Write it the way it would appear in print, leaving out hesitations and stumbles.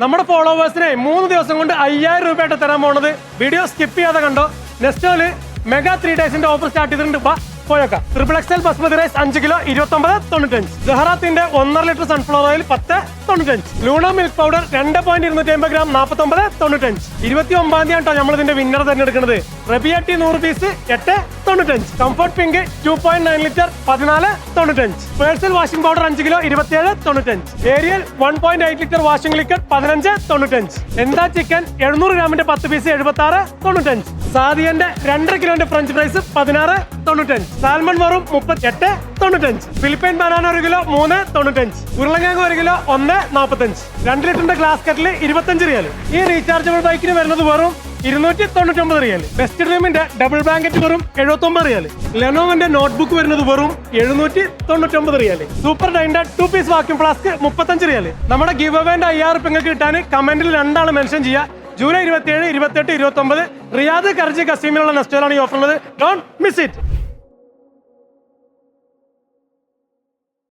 നമ്മുടെ ഫോളോവേഴ്സിനെ 3 ദിവസം കൊണ്ട് 5000 രൂപയായിട്ട് തരാൻ പോണത്. വീഡിയോ സ്കിപ്പ് ചെയ്യാതെ കണ്ടോ. നെസ്റ്റോയില് മെഗാ 3 ഡേയ്സിന്റെ ഓഫർ സ്റ്റാർട്ട് ചെയ്തിട്ടുണ്ട്. പോയേക്കാം. Triple excel basmati rice 5 kilo 29.95. ജഹറാത്തിന്റെ 1.5 litre sunflower oil 10.95. Luna milk powder 2.250 gram 49.95. 29 തീയതി നമ്മൾ ഇതിന്റെ വിന്നർ തിരഞ്ഞെടുക്കുന്നത്. റബിയാറ്റി 100 piece 8.95. Comfort pink 2.9 litre 14.95. Persil washing powder 5 kilo 27.95. Ariel 1.8 litre washing liquid 15.95. എന്താ ചിക്കൻ 700 ഗ്രാമിന്റെ 10 പീസ് 76.95. സാദിയന്റെ 2.5 കിലോന്റെ ഫ്രഞ്ച് ഫ്രൈസ് 16.95. സാൽമൺ വെറും 38.95. Philippine banana 1 kilo 3.95. ഉരുളക്കിഴങ്ങ് 1 കിലോ 1.45. 2 ലിറ്ററിന്റെ ഗ്ലാസ് കെറ്റില് 25 റിയാൽ. ഈ റീചാർജബിൾ ബൈക്കിന് വരുന്നത് വെറും 299 റിയാൽ. ബെസ്റ്റ് ഡ്രീമിന്റെ ഡബിൾ ബ്ലാങ്കറ്റ് വെറും 79 റിയാൽ. ലെനോവിന്റെ നോട്ട്ബുക്ക് വരുന്നത് വെറും 799 റിയാൽ. സൂപ്പർ ഡൈൻഡ 2 പീസ് വാക്യൂം ഫ്ലാസ്ക് 35 റിയാൽ. നമ്മുടെ ഗിവ് അവേന്റെ 5000 നിങ്ങൾക്ക് കിട്ടാൻ കമന്റിൽ 2 ആൾ മെൻഷൻ ചെയ്യുക. ജൂലൈ 27, 28, 29 റിയാദ് കർജി കസീമിലുള്ള നെസ്റ്റോയിലാണ് ഈ ഓഫർ ഉള്ളത്. Don't miss it.